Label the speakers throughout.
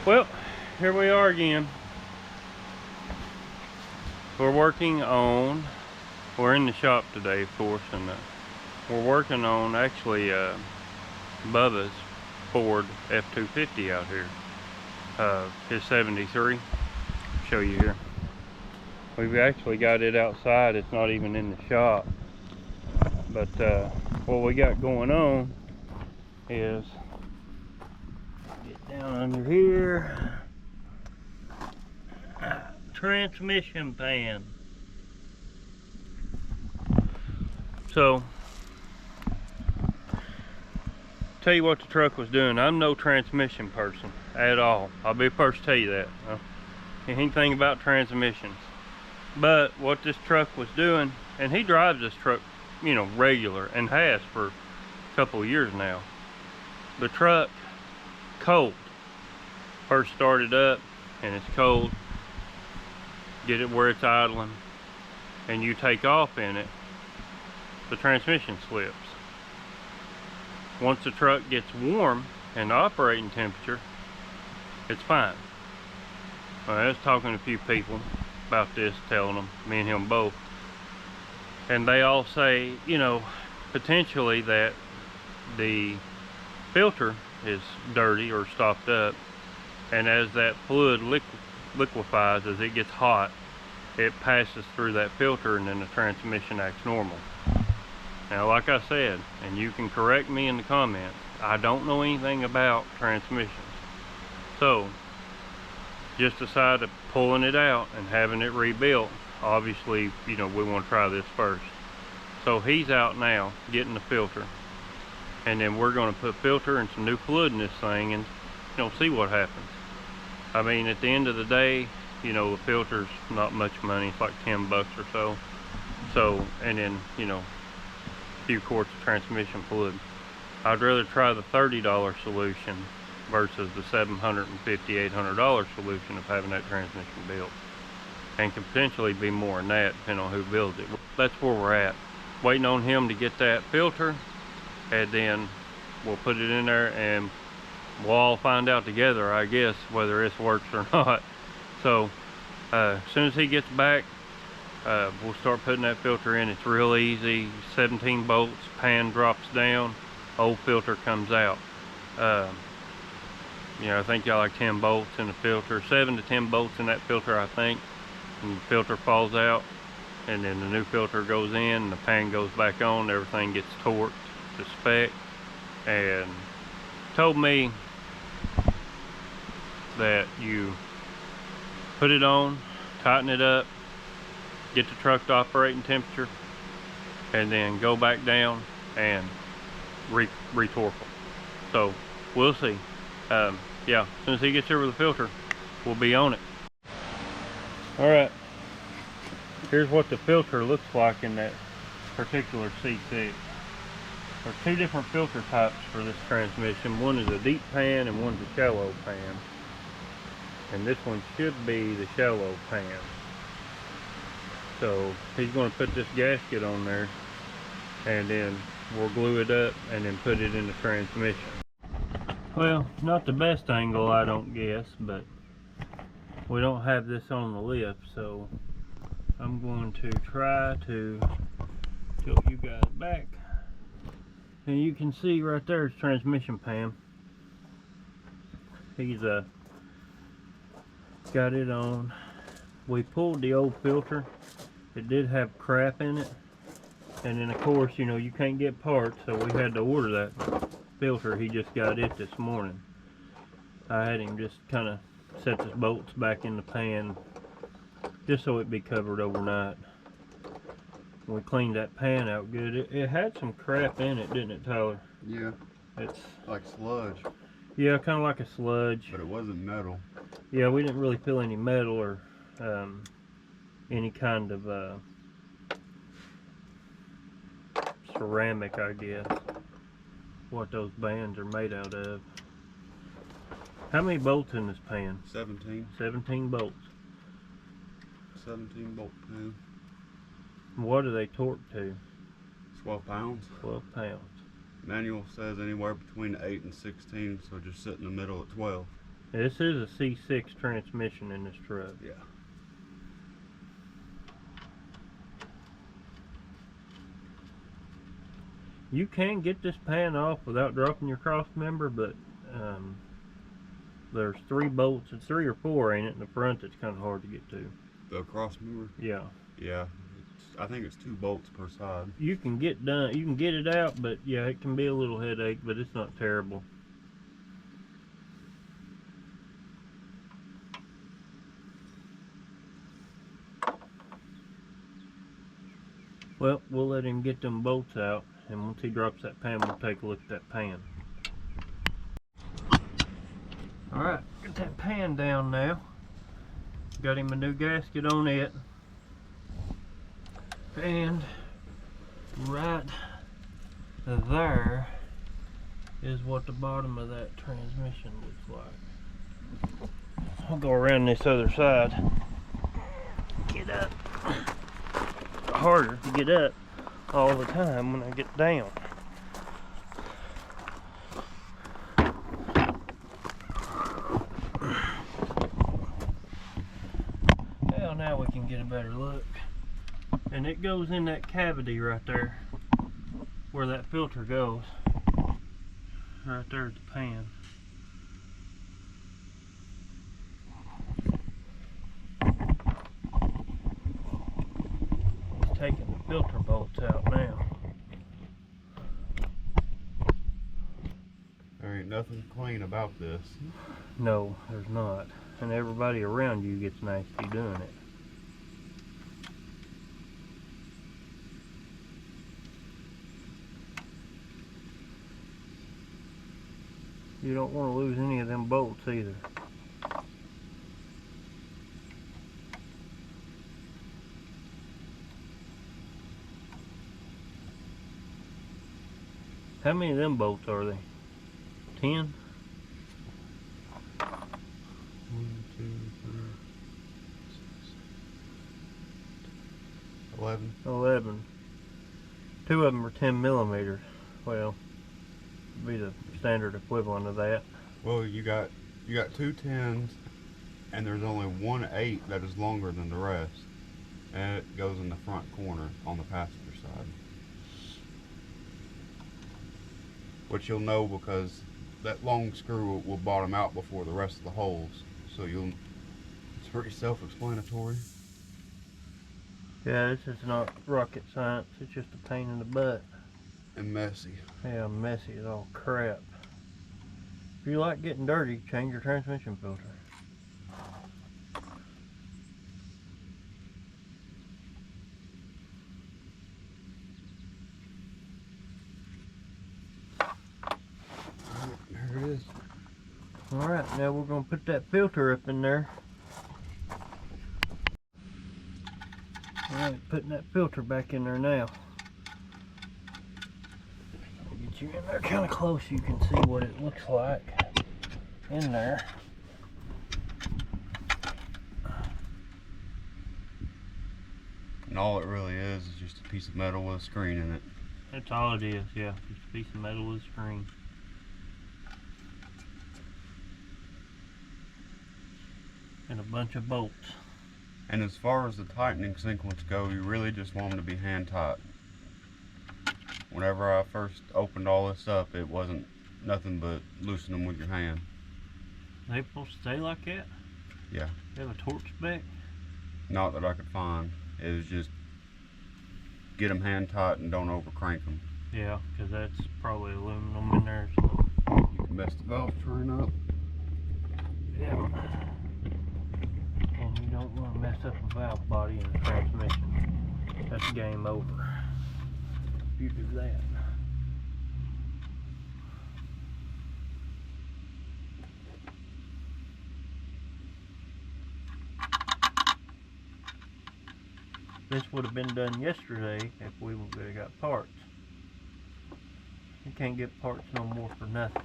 Speaker 1: Well, here we are again. We're in the shop today, of course, and we're working on actually Bubba's Ford F-250 out here. His 73. Show you here. We've actually got it outside. It's not even in the shop. But what we got going on is get down under here. Transmission pan. So, tell you what the truck was doing. I'm no transmission person at all. I'll be the first to tell you that. Anything about transmissions. But what this truck was doing, and he drives this truck, you know, regular, and has for a couple of years now. The truck, cold. First started up, and it's cold. Get it where it's idling, and you take off in it, the transmission slips. Once the truck gets warm and operating temperature, it's fine. I was talking to a few people about this, telling them, me and him both, and they all say, you know, potentially that the filter is dirty or stopped up, and as that fluid liquefies, as it gets hot, it passes through that filter and then the transmission acts normal. Now, like I said, and you can correct me in the comments, I don't know anything about transmissions. So, just decided pulling it out and having it rebuilt. Obviously, you know, we want to try this first. So he's out now getting the filter. And then we're going to put filter and some new fluid in this thing and, you know, see what happens. I mean, at the end of the day, you know, the filter's not much money. It's like 10 bucks or so. So, and then, you know, a few quarts of transmission fluid. I'd rather try the $30 solution versus the $750, $800 solution of having that transmission built. And can potentially be more than that, depending on who builds it. That's where we're at. Waiting on him to get that filter, and then we'll put it in there and we'll all find out together, I guess, whether this works or not. So as soon as he gets back, we'll start putting that filter in. It's real easy. 17 bolts, pan drops down, old filter comes out. You know, I think y'all like 10 bolts in the filter, 7 to 10 bolts in that filter, I think. And the filter falls out, and then the new filter goes in, and the pan goes back on. Everything gets torqued to spec. And told me that you put it on, tighten it up, get the truck to operating temperature, and then go back down and retorque them. So we'll see. Yeah, as soon as he gets here with the filter, we'll be on it. Alright, here's what the filter looks like in that particular C6. There's two different filter types for this transmission. One is a deep pan and one's a shallow pan. And this one should be the shallow pan. So he's going to put this gasket on there, and then we'll glue it up and then put it in the transmission. Well, not the best angle, I don't guess, but we don't have this on the lift, so I'm going to try to tilt you guys back. And you can see right there it's transmission pan. He's got it on. We pulled the old filter. It did have crap in it, and then of course, you know, you can't get parts, so we had to order that filter. He just got it this morning. I had him just kind of set the bolts back in the pan just so it'd be covered overnight. We cleaned that pan out good. It had some crap in it, didn't it, Tyler?
Speaker 2: Yeah.
Speaker 1: It's
Speaker 2: like sludge.
Speaker 1: Yeah, kind of like a sludge.
Speaker 2: But it wasn't metal.
Speaker 1: Yeah, we didn't really feel any metal or any kind of ceramic, I guess. What those bands are made out of. How many bolts in this pan?
Speaker 2: 17.
Speaker 1: 17 bolts.
Speaker 2: 17 bolt pan.
Speaker 1: What are they torqued to?
Speaker 2: 12 pounds.
Speaker 1: 12 pounds.
Speaker 2: Manual says anywhere between 8 and 16, so just sit in the middle at 12.
Speaker 1: This is a C6 transmission in this truck.
Speaker 2: Yeah.
Speaker 1: You can get this pan off without dropping your cross member, but there's 3 bolts. It's 3 or 4, ain't it, in the front that's kind of hard to get to.
Speaker 2: The cross mover?
Speaker 1: Yeah.
Speaker 2: Yeah. I think it's 2 bolts per side.
Speaker 1: You can get it out, but yeah, it can be a little headache, but it's not terrible. Well, we'll let him get them bolts out, and once he drops that pan, we'll take a look at that pan. Alright, get that pan down now. Got him a new gasket on it. And right there is what the bottom of that transmission looks like. I'll go around this other side. Get up. Harder to get up all the time when I get down. Well, now we can get a better look. And it goes in that cavity right there where that filter goes. Right there at the pan. He's taking the filter bolts out now.
Speaker 2: There ain't nothing clean about this.
Speaker 1: No, there's not. And everybody around you gets nasty doing it. You don't want to lose any of them bolts either. How many of them bolts are they? 10?
Speaker 2: 1, 2, 3, 6, 11.
Speaker 1: 11. 2 of them are 10 millimeters. Well, be the standard equivalent of that.
Speaker 2: Well, you got 2 10s, and there's only 1 8 that is longer than the rest, and it goes in the front corner on the passenger side. Which you'll know because that long screw will bottom out before the rest of the holes, so it's pretty self-explanatory.
Speaker 1: Yeah, this is not rocket science. It's just a pain in the butt.
Speaker 2: And messy.
Speaker 1: Yeah, messy as all crap. If you like getting dirty, change your transmission filter.
Speaker 2: There it is.
Speaker 1: Alright, now we're going to put that filter up in there. Alright, putting that filter back in there now. I'll get you in there kind of close so you can see what it looks like in there.
Speaker 2: And all it really is just a piece of metal with a screen in it.
Speaker 1: That's all it is, yeah. Just a piece of metal with a screen. And a bunch of bolts.
Speaker 2: And as far as the tightening sequence go, you really just want them to be hand tight. Whenever I first opened all this up, it wasn't nothing but loosen them with your hand.
Speaker 1: They supposed to stay like that?
Speaker 2: Yeah.
Speaker 1: They have a torque spec?
Speaker 2: Not that I could find. It was just get them hand tight and don't over crank them.
Speaker 1: Yeah, because that's probably aluminum in there. So.
Speaker 2: You can mess the valve train up.
Speaker 1: Yeah. And you don't want to mess up a valve body in the transmission. That's game over. If you do that. This would have been done yesterday if we would have got parts. You can't get parts no more for nothing.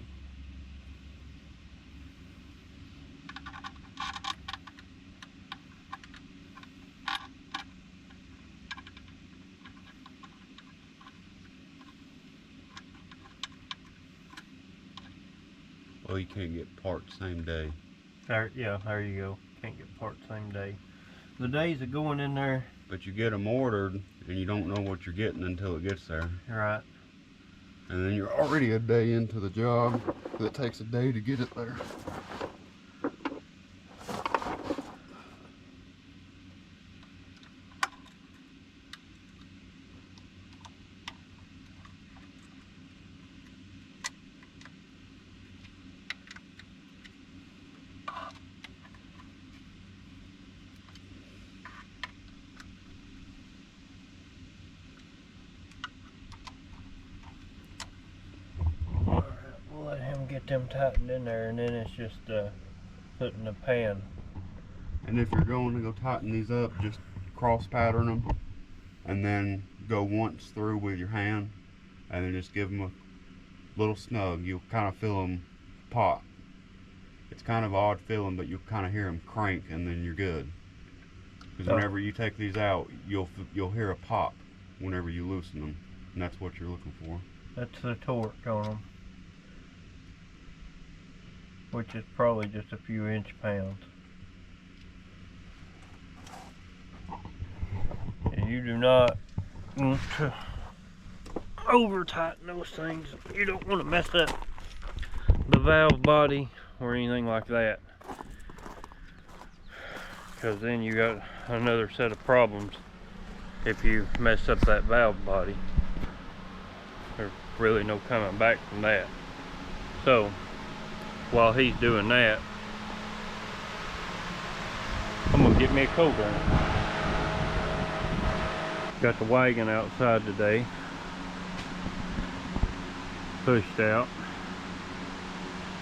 Speaker 2: Well, you can't get parts same day.
Speaker 1: There you go. Can't get parts same day. The days of going in there.
Speaker 2: But you get them ordered and you don't know what you're getting until it gets there.
Speaker 1: Right.
Speaker 2: And then you're already a day into the job. It takes a day to get it there.
Speaker 1: We'll let him get them tightened in there, and then it's just putting the pan.
Speaker 2: And if you're going to go tighten these up, just cross pattern them and then go once through with your hand and then just give them a little snug. You'll kind of feel them pop. It's kind of odd feeling, but you'll kind of hear them crank and then you're good. Because whenever you take these out, you'll hear a pop whenever you loosen them, and that's what you're looking for.
Speaker 1: That's the torque on them, which is probably just a few inch-pounds. And you do not want to over tighten those things. You don't want to mess up the valve body or anything like that, because then you got another set of problems if you mess up that valve body. There's really no coming back from that. So while he's doing that, I'm gonna get me a cold gun. Got the wagon outside today, pushed out,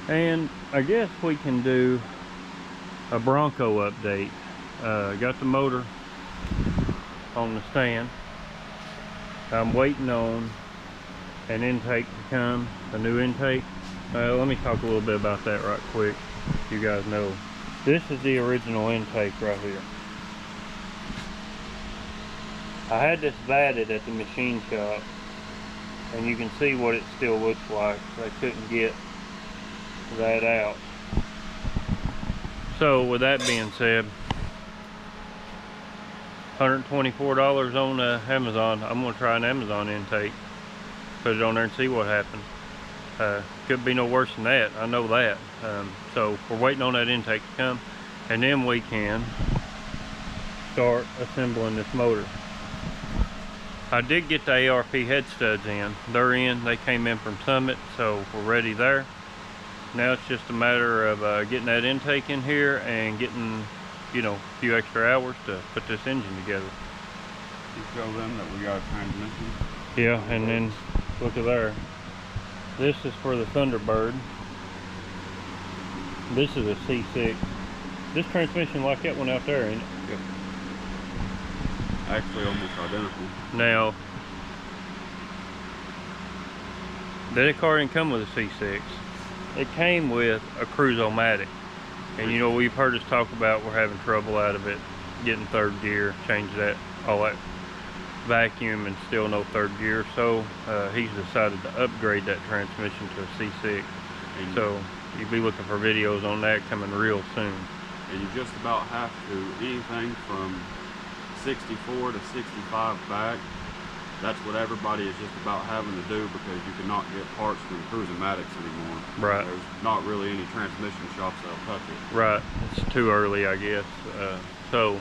Speaker 1: and I guess we can do a Bronco update. Got the motor on the stand. I'm waiting on an intake to come, a new intake. Let me talk a little bit about that right quick. You guys know, this is the original intake right here. I had this vatted at the machine shop, and you can see what it still looks like. I couldn't get that out. So with that being said, $124 on Amazon. I'm gonna try an Amazon intake, put it on there and see what happens. Could be no worse than that, I know that. So we're waiting on that intake to come, and then we can start assembling this motor. I did get the ARP head studs in. They're in. They came in from Summit, so we're ready there. Now it's just a matter of getting that intake in here and getting, you know, a few extra hours to put this engine together.
Speaker 2: You show them that we got a transmission.
Speaker 1: Yeah, and then look at there. This is for the Thunderbird. This is a C6. This transmission like that one out there, ain't it?
Speaker 2: Yep. Actually almost identical.
Speaker 1: Now, that car didn't come with a C6. It came with a Cruise-O-Matic. And you know, we've heard us talk about we're having trouble out of it, getting third gear, change that, all that vacuum, and still no third gear. So he's decided to upgrade that transmission to a C6. And so you'll be looking for videos on that coming real soon.
Speaker 2: And you just about have to, anything from 64 to 65 back, that's what everybody is just about having to do, because you cannot get parts from Cruise-O-Matics anymore.
Speaker 1: Right.
Speaker 2: There's not really any transmission shops that'll touch it.
Speaker 1: Right. It's too early, I guess. So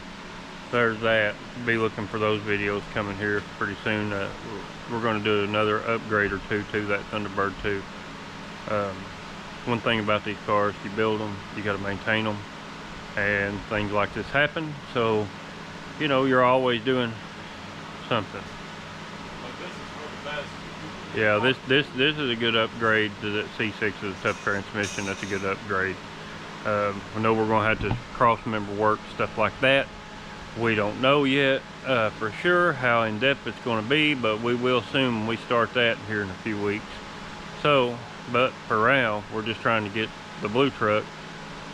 Speaker 1: there's that. Be looking for those videos coming here pretty soon. We're going to do another upgrade or two to that Thunderbird 2. One thing about these cars, you build them, you got to maintain them, and things like this happen. So, you know, you're always doing something. Yeah, this is a good upgrade to that C6 of the tough transmission. That's a good upgrade. I know we're going to have to cross member work, stuff like that. We don't know yet for sure how in depth it's going to be, but we will soon when we start that here in a few weeks. So, but for now, we're just trying to get the blue truck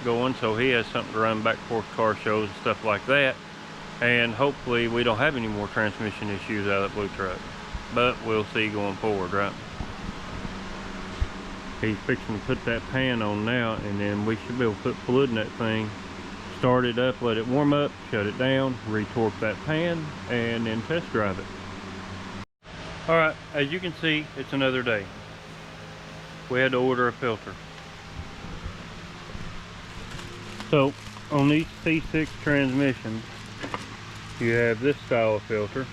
Speaker 1: going so he has something to run back and forth car shows and stuff like that. And hopefully we don't have any more transmission issues out of that blue truck. But we'll see going forward, right? He's fixing to put that pan on now, and then we should be able to put fluid in that thing, start it up, let it warm up, shut it down, retorque that pan, and then test drive it. Alright, as you can see, it's another day. We had to order a filter. So, on these C6 transmissions, you have this style of filter,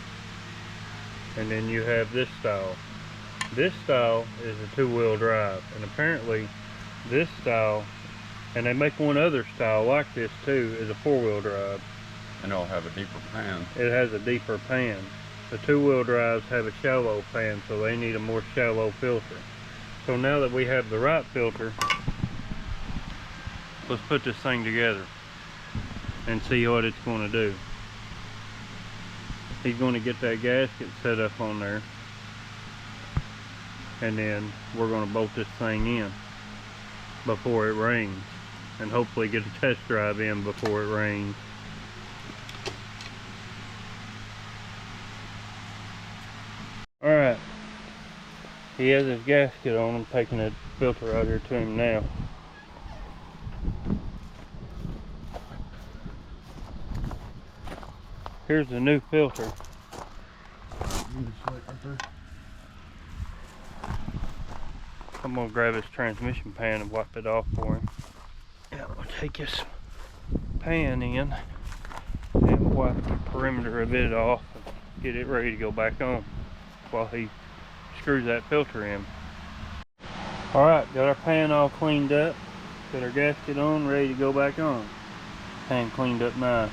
Speaker 1: and then you have this style. This style is a two-wheel drive, and apparently this style, and they make one other style like this too, is a four-wheel drive.
Speaker 2: And it'll have a deeper pan.
Speaker 1: It has a deeper pan. The two-wheel drives have a shallow pan, so they need a more shallow filter. So now that we have the right filter, let's put this thing together and see what it's going to do. He's going to get that gasket set up on there, and then we're going to bolt this thing in before it rains, and hopefully get a test drive in before it rains. Alright, he has his gasket on. I'm taking that filter out here to him now. Here's the new filter. I'm gonna grab his transmission pan and wipe it off for him. Yeah, we'll take his pan in and wipe the perimeter of it off and get it ready to go back on while he screws that filter in. Alright, got our pan all cleaned up, got our gasket on, ready to go back on. Pan cleaned up nice.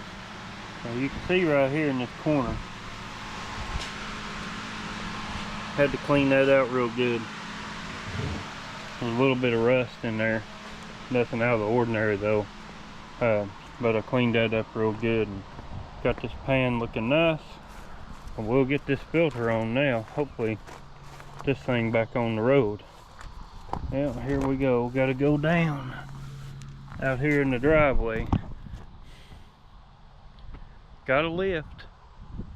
Speaker 1: Now you can see right here in this corner, had to clean that out real good. There's a little bit of rust in there, nothing out of the ordinary though, but I cleaned that up real good and got this pan looking nice. And we'll get this filter on now, hopefully this thing back on the road. Well, here we go, gotta go down out here in the driveway. Got a lift,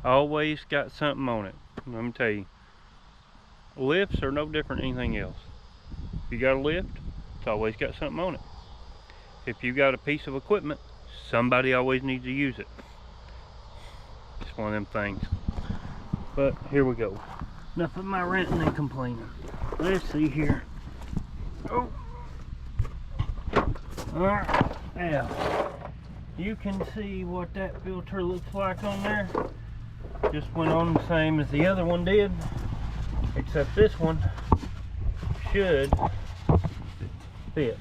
Speaker 1: always got something on it. Let me tell you, lifts are no different than anything else. If you got a lift, it's always got something on it. If you got a piece of equipment, somebody always needs to use it. Just one of them things. But here we go. Enough of my ranting and complaining. Let's see here. Oh. Alright, now you can see what that filter looks like on there. Just went on the same as the other one did, except this one should fit.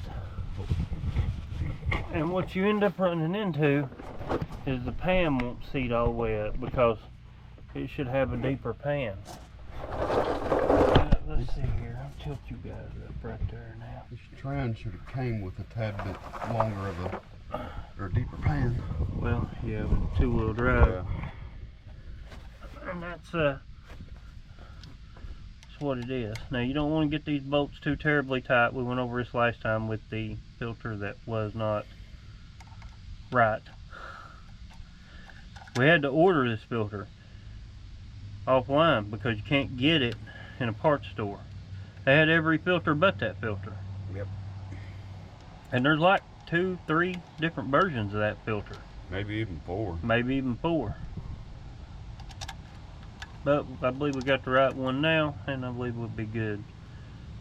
Speaker 1: And what you end up running into is the pan won't seat all the way up because it should have a deeper pan. Let's see here, I'll tilt you guys up right there now.
Speaker 2: This trend should have came with a tad bit longer of a, or a deeper pan.
Speaker 1: Well, yeah, with a two-wheel drive.
Speaker 2: Yeah.
Speaker 1: And that's what it is. Now you don't want to get these bolts too terribly tight. We went over this last time with the filter that was not right. We had to order this filter offline because you can't get it in a parts store. They had every filter but that filter.
Speaker 2: Yep.
Speaker 1: And there's like 2-3 different versions of that filter.
Speaker 2: Maybe even 4.
Speaker 1: Maybe even 4. But I believe we got the right one now, and I believe we'll be good.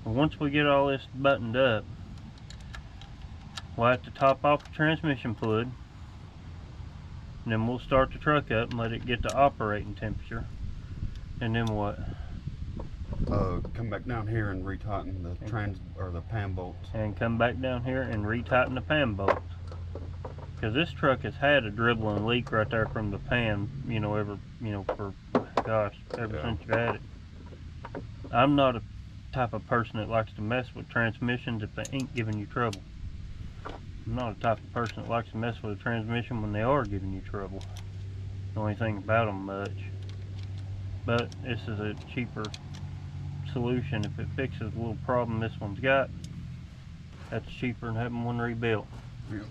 Speaker 1: But once we get all this buttoned up, we'll have to top off the transmission fluid, and then we'll start the truck up and let it get to operating temperature. And then what?
Speaker 2: Come back down here and retighten the the pan bolts.
Speaker 1: And come back down here and retighten the pan bolts. Because this truck has had a dribbling leak right there from the pan, ever since you've had it. I'm not a type of person that likes to mess with transmissions if they ain't giving you trouble. I'm not a type of person that likes to mess with a transmission when they are giving you trouble. Know anything about them much. But this is a cheaper solution. If it fixes a little problem this one's got, that's cheaper than having one rebuilt.
Speaker 2: Yep.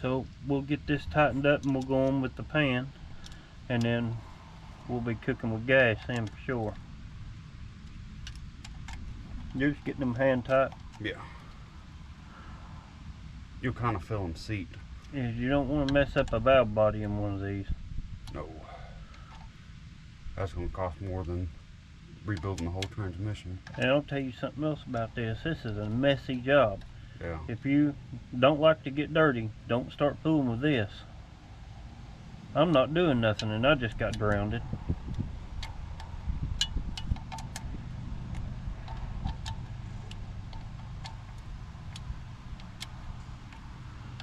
Speaker 1: So we'll get this tightened up and we'll go on with the pan, and then we'll be cooking with gas then for sure. You're just getting them hand tight.
Speaker 2: Yeah. You'll kind of feel them seat.
Speaker 1: Yeah, you don't want to mess up a valve body in one of these.
Speaker 2: No. That's going to cost more than rebuilding the whole transmission.
Speaker 1: And I'll tell you something else about this. This is a messy job.
Speaker 2: Yeah.
Speaker 1: If you don't like to get dirty, don't start fooling with this. I'm not doing nothing and I just got drowned.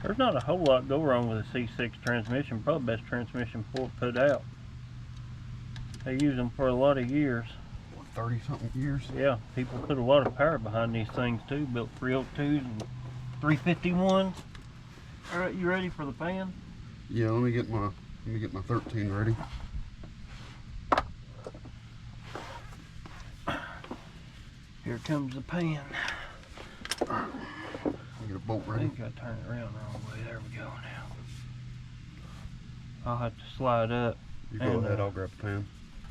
Speaker 1: There's not a whole lot go wrong with a C6 transmission. Probably best transmission Ford put out. They use them for a lot of years.
Speaker 2: 30 something years.
Speaker 1: Yeah, people put a lot of power behind these things too. Built 302s and 351s. All right, you ready for the pan?
Speaker 2: Yeah, let me get my 13 ready.
Speaker 1: Here comes the pan.
Speaker 2: Get a bolt
Speaker 1: I
Speaker 2: ready.
Speaker 1: think I turned it around the wrong way. There we go now. I'll have to slide up.
Speaker 2: You go ahead, I'll grab the pan.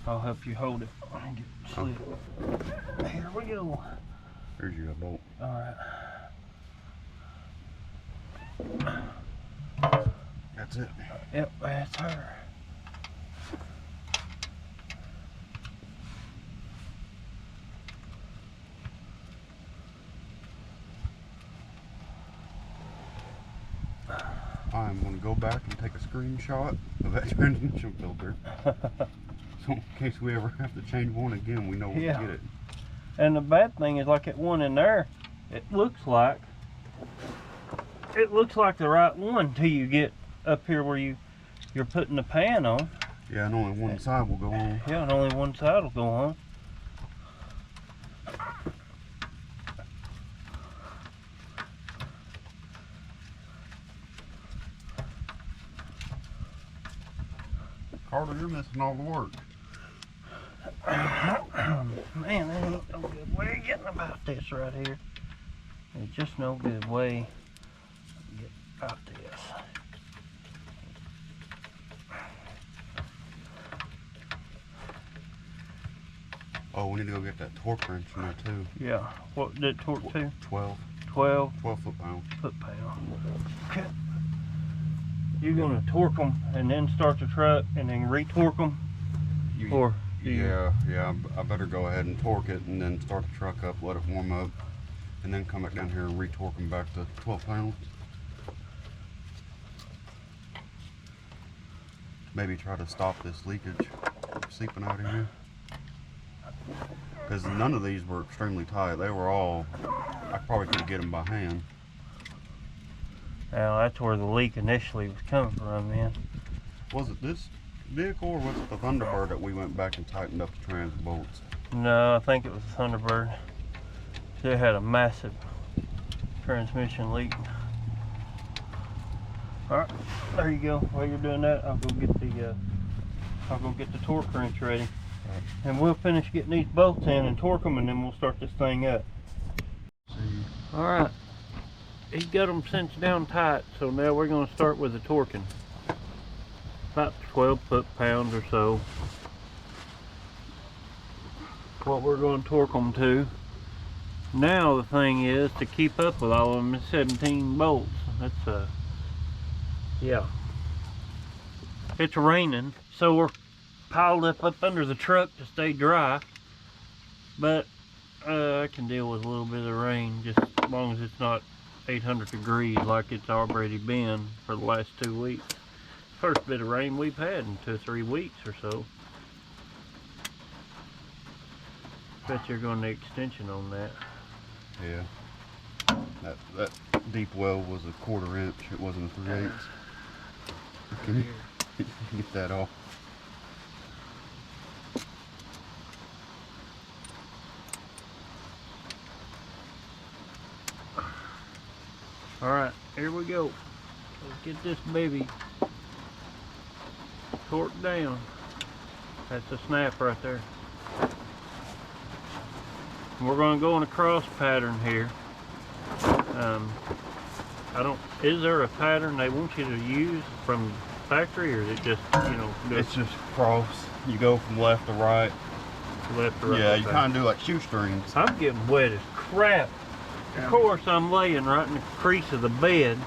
Speaker 1: I'll help you hold it. I get it slid. Here we go.
Speaker 2: Here's your bolt.
Speaker 1: Alright.
Speaker 2: That's it.
Speaker 1: Yep, that's her.
Speaker 2: I'm going to go back and take a screenshot of that transmission filter. So in case we ever have to change one again, we know where to get it.
Speaker 1: And the bad thing is, like that one in there, it looks like the right one till you get up here where you're putting the pan on.
Speaker 2: Yeah, and only one side will go on.
Speaker 1: Yeah, and only one side will go on.
Speaker 2: Carter, you're missing all the work.
Speaker 1: Man, there ain't no good way of getting about this right here. There's just no good way to get about this.
Speaker 2: Oh, we need to go get that torque wrench in there too.
Speaker 1: Yeah. What did it torque to?
Speaker 2: 12.
Speaker 1: 12
Speaker 2: foot-pound.
Speaker 1: foot-pound. Okay. You're going to torque them and then start the truck and then re-torque them? Or
Speaker 2: yeah, I better go ahead and torque it and then start the truck up, let it warm up, and then come back down here and re-torque them back to 12 pounds. Maybe try to stop this leakage seeping out of here. Because none of these were extremely tight. They were all, I probably could get them by hand.
Speaker 1: Now that's where the leak initially was coming from, man.
Speaker 2: Was it this vehicle or was it the Thunderbird that we went back and tightened up the trans bolts?
Speaker 1: No, I think it was the Thunderbird. It had a massive transmission leak. Alright, there you go. While you're doing that, I'll go get the torque wrench ready. And we'll finish getting these bolts in and torque them, and then we'll start this thing up. Alright, he's got them cinched down tight, so now we're going to start with the torquing. About 12 foot-pounds or so. What we're going to torque them to. Now the thing is to keep up with all of them is 17 bolts. That's yeah. It's raining, so we're piled up under the truck to stay dry. But I can deal with a little bit of rain, just as long as it's not 800 degrees like it's already been for the last 2 weeks. First bit of rain we've had in 2 or 3 weeks or so. Bet you're going to extension on that.
Speaker 2: Yeah. That deep well was a 1/4 inch. It wasn't a 3/8. Can you get that off?
Speaker 1: Alright, here we go. Let's get this baby torqued down. That's a snap right there. We're going to go in a cross pattern here. Is there a pattern they want you to use from factory, or is it just, you know?
Speaker 2: It's just cross. You go from left to right.
Speaker 1: Left to right.
Speaker 2: Yeah, you kind of do like shoestrings.
Speaker 1: I'm getting wet as crap.
Speaker 2: Yeah.
Speaker 1: Of course, I'm laying right in the crease of the bed.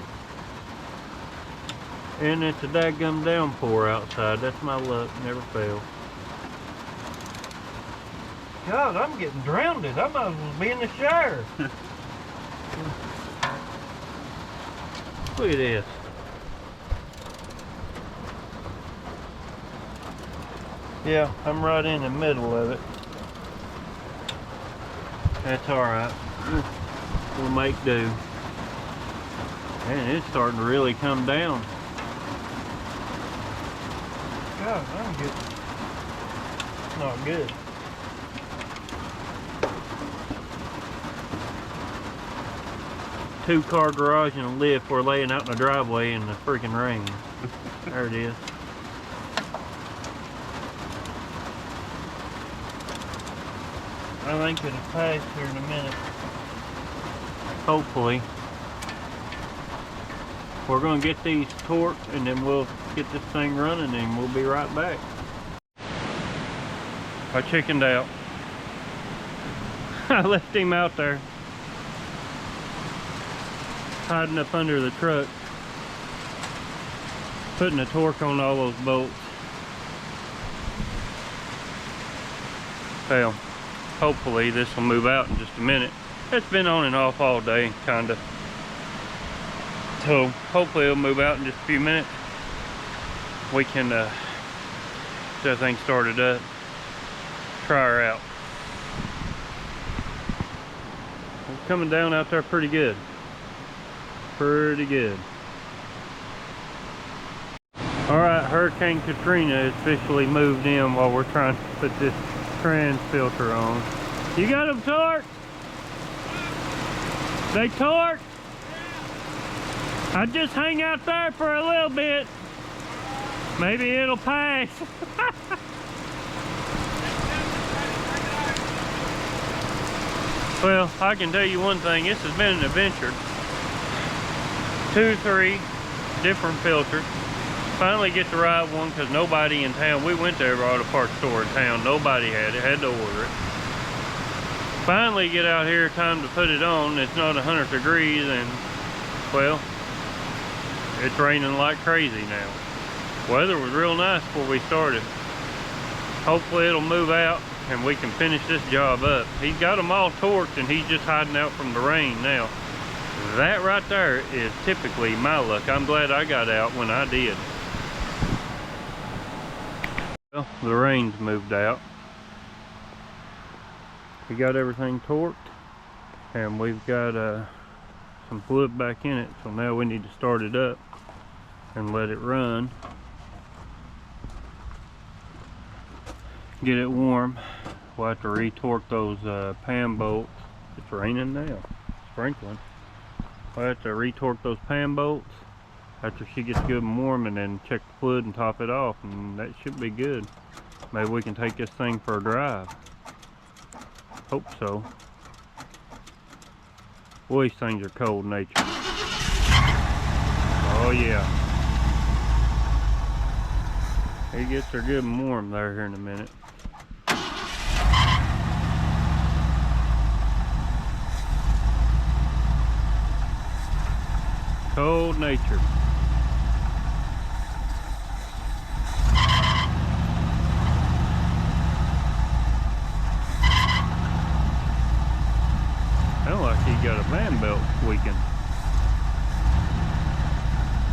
Speaker 1: And it's a dadgum downpour outside. That's my luck, never fails. God, I'm getting drowned. I might as well be in the shower. Look at this. Yeah, I'm right in the middle of it. That's alright. We'll make do. And it's starting to really come down. God, I'm getting not good. Two-car garage and a lift. We're laying out in the driveway in the freaking rain. There it is. I think it'll pass here in a minute. Hopefully. We're going to get these torqued and then we'll get this thing running and we'll be right back. I chickened out. I left him out there, hiding up under the truck, putting a torque on all those bolts. Well, hopefully this will move out in just a minute. It's been on and off all day, kinda. So hopefully it'll move out in just a few minutes. We can get that thing started up, try her out. It's coming down out there pretty good. Pretty good. Alright, Hurricane Katrina has officially moved in while we're trying to put this trans filter on. You got them torqued? They torqued? I just hang out there for a little bit. Maybe it'll pass. Well, I can tell you one thing, this has been an adventure. 2, 3 different filters. Finally get the right one because nobody in town, we went to every auto parts store in town, nobody had it, had to order it. Finally get out here, time to put it on. It's not 100 degrees and, well, it's raining like crazy now. Weather was real nice before we started. Hopefully it'll move out and we can finish this job up. He's got them all torqued and he's just hiding out from the rain now. That right there is typically my luck. I'm glad I got out when I did. Well, the rain's moved out. We got everything torqued and we've got some fluid back in it, so now we need to start it up and let it run. Get it warm. We'll have to retorque those pan bolts. It's raining now, sprinkling. We'll have to retorque those pan bolts after she gets good and warm and then check the fluid and top it off, and that should be good. Maybe we can take this thing for a drive. Hope so. Boy, these things are cold natured. Oh yeah. It gets her good and warm there here in a minute. Cold natured. Sounds like he got a fan belt squeaking.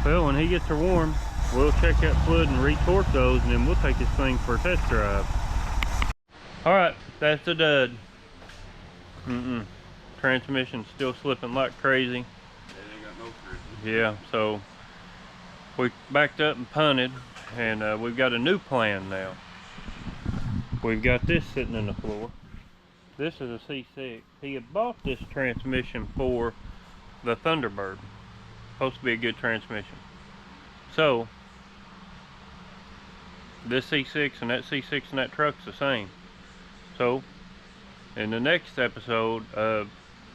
Speaker 1: Well, when he gets her warm, we'll check that fluid and retorque those, and then we'll take this thing for a test drive. Alright, that's the dud. Transmission's still slipping like crazy. Yeah, so we backed up and punted, and we've got a new plan now. We've got this sitting in the floor. This is a C6. He had bought this transmission for the Thunderbird. Supposed to be a good transmission. So this C6 and that C6 and that truck's the same. So in the next episode of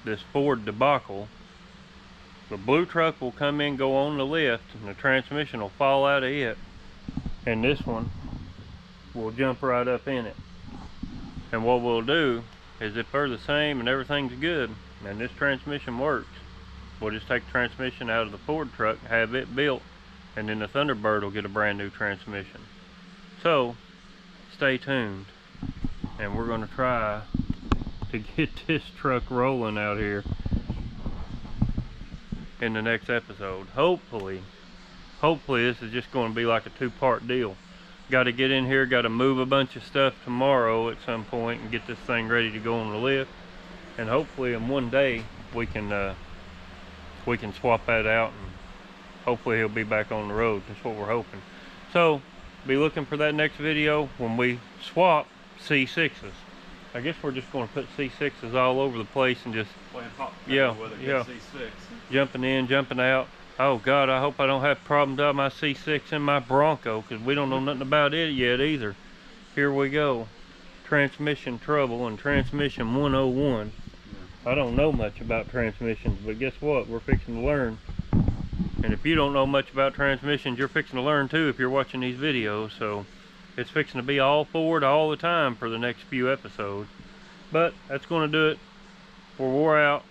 Speaker 1: this Ford debacle, the blue truck will come in, go on the lift, and the transmission will fall out of it, and this one will jump right up in it. And what we'll do is if they're the same and everything's good and this transmission works, we'll just take the transmission out of the Ford truck, have it built, and then the Thunderbird will get a brand new transmission. So stay tuned, and we're going to try to get this truck rolling out here in the next episode. Hopefully this is just going to be like a two-part deal. Got to get in here, got to move a bunch of stuff tomorrow at some point and get this thing ready to go on the lift, and hopefully in one day we can swap that out, and hopefully he'll be back on the road. That's what we're hoping. So be looking for that next video when we swap C6s. I guess we're just going to put C6s all over the place and just yeah, C6. Jumping in, jumping out. Oh God, I hope I don't have problems with my C6 in my Bronco, because we don't know nothing about it yet either. Here we go. Transmission trouble and transmission 101. I don't know much about transmissions, but guess what? We're fixing to learn. And if you don't know much about transmissions, you're fixing to learn too if you're watching these videos. So it's fixing to be all Ford all the time for the next few episodes. But that's going to do it. We're wore out.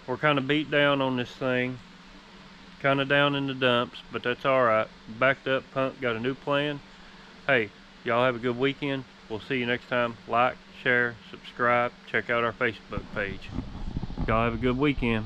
Speaker 1: We're kind of beat down on this thing. Kind of down in the dumps, but that's alright. Backed up, pumped, got a new plan. Hey, y'all have a good weekend. We'll see you next time. Like, share, subscribe, check out our Facebook page. Y'all have a good weekend.